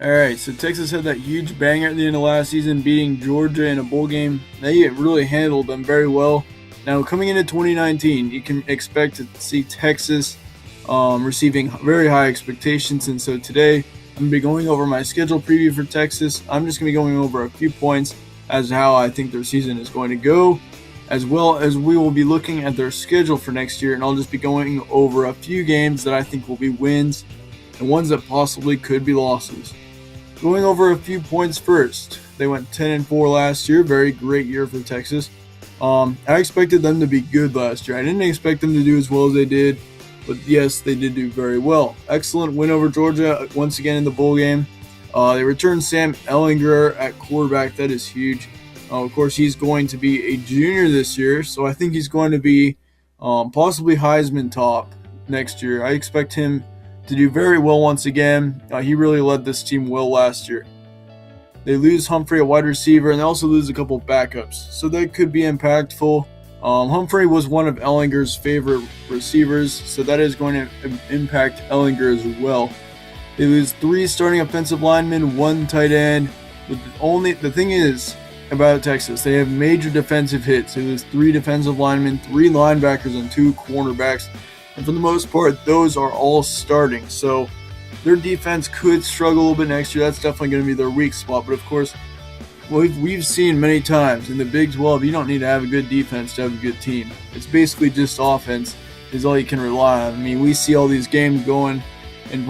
All right, so Texas had that huge banger at the end of last season, beating Georgia in a bowl game. They really handled them very well. Now, coming into 2019, you can expect to see Texas receiving very high expectations. And so today, I'm going to be going over my schedule preview for Texas. I'm just going to be going over a few points as to how I think their season is going to go, as well as we will be looking at their schedule for next year. And I'll just be going over a few games that I think will be wins and ones that possibly could be losses. Going over a few points first. They went 10-4 last year. Very great year for Texas. I expected them to be good last year. I didn't expect them to do as well as they did, but yes, they did do very well. Excellent win over Georgia once again in the bowl game. They returned Sam Ehlinger at quarterback. That is huge. Of course, he's going to be a junior this year, so I think he's going to be possibly Heisman top next year. I expect him to do very well once again. He really led this team well last year. They lose Humphrey at wide receiver, and they also lose a couple of backups, so that could be impactful. Humphrey was one of Ellinger's favorite receivers, so that is going to impact Ehlinger as well. They lose 3 starting offensive linemen, 1 tight end. But the thing is about Texas, they have major defensive hits. They lose 3 defensive linemen, 3 linebackers, and 2 cornerbacks. And for the most part, those are all starting. So their defense could struggle a little bit next year. That's definitely going to be their weak spot. But of course, we've seen many times in the Big 12, you don't need to have a good defense to have a good team. It's basically just offense is all you can rely on. I mean, we see all these games going, and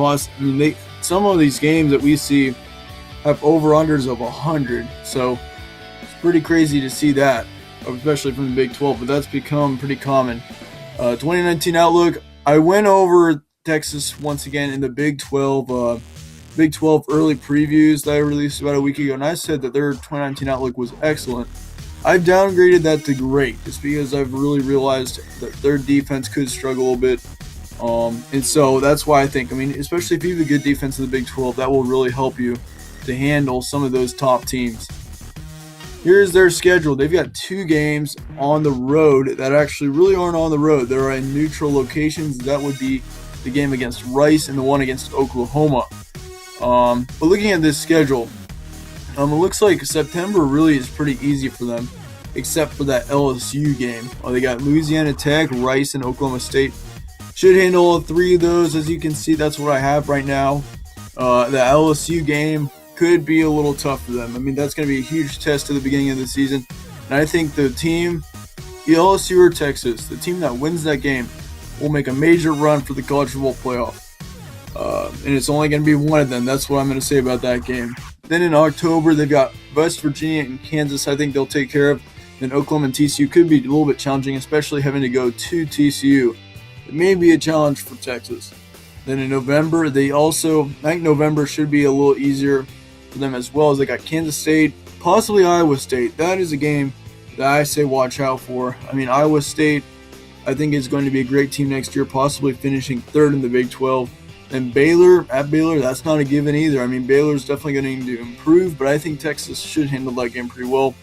some of these games that we see have over-unders of 100. So it's pretty crazy to see that, especially from the Big 12. But that's become pretty common. 2019 outlook. I went over Texas once again in the Big 12. Big 12 early previews that I released about a week ago, and I said that their 2019 outlook was excellent. I've downgraded that to great just because I've really realized that their defense could struggle a little bit. And so that's why I think, especially if you have a good defense in the Big 12, that will really help you to handle some of those top teams. Here's their schedule. They've got 2 games on the road that actually really aren't on the road. They're in neutral locations. That would be the game against Rice and the one against Oklahoma. But looking at this schedule, it looks like September really is pretty easy for them, except for that LSU game. They got Louisiana Tech, Rice, and Oklahoma State. Should handle all 3 of those. As you can see, that's what I have right now. The LSU game could be a little tough for them. That's going to be a huge test at the beginning of the season. And I think the team, LSU or Texas, the team that wins that game will make a major run for the college football playoff. And it's only going to be one of them. That's what I'm going to say about that game. Then in October, they've got West Virginia and Kansas. I think they'll take care of. Then Oklahoma and TCU could be a little bit challenging, especially having to go to TCU. It may be a challenge for Texas. Then in November, I think November should be a little easier for them as well, as they got Kansas State, possibly Iowa State. That is a game that I say watch out for. Iowa State, I think, is going to be a great team next year, possibly finishing 3rd in the Big 12. And Baylor, that's not a given either. Baylor's definitely going to improve, but I think Texas should handle that game pretty well.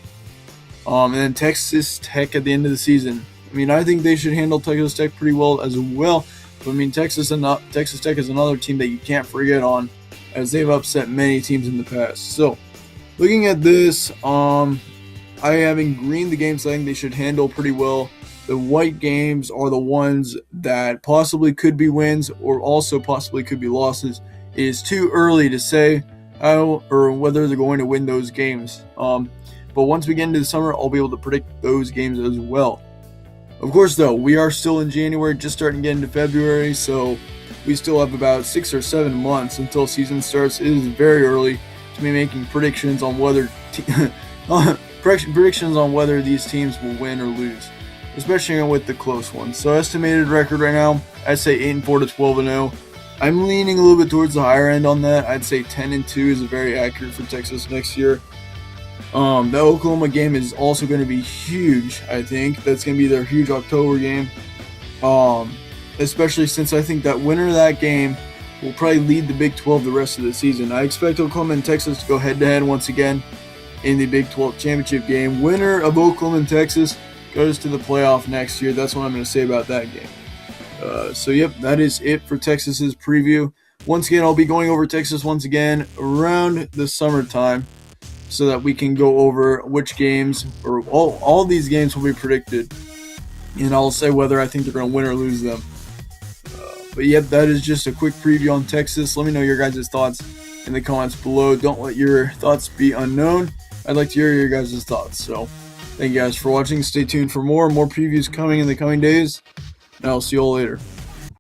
And then Texas Tech at the end of the season. I think they should handle Texas Tech pretty well as well. But Texas Tech is another team that you can't forget on, as they've upset many teams in the past. So, looking at this, I have in green the games I think they should handle pretty well. The white games are the ones that possibly could be wins or also possibly could be losses. It is too early to say how or whether they're going to win those games. But once we get into the summer, I'll be able to predict those games as well. Of course, though, we are still in January, just starting to get into February, so we still have about 6 or 7 months until season starts. It is very early to be making predictions on whether these teams will win or lose, especially with the close ones. So estimated record right now, I'd say 8-4 to 12-0. I'm leaning a little bit towards the higher end on that. I'd say 10-2 is very accurate for Texas next year. The Oklahoma game is also going to be huge, I think. That's going to be their huge October game. Especially since I think that winner of that game will probably lead the Big 12 the rest of the season. I expect Oklahoma and Texas to go head-to-head once again in the Big 12 championship game. Winner of Oklahoma and Texas goes to the playoff next year. That's what I'm going to say about that game. So, that is it for Texas's preview. Once again, I'll be going over Texas once again around the summertime so that we can go over which games, or all these games will be predicted. And I'll say whether I think they're going to win or lose them. But yep, that is just a quick preview on Texas. Let me know your guys' thoughts in the comments below. Don't let your thoughts be unknown. I'd like to hear your guys' thoughts. So thank you guys for watching. Stay tuned for more previews coming in the coming days. And I'll see you all later.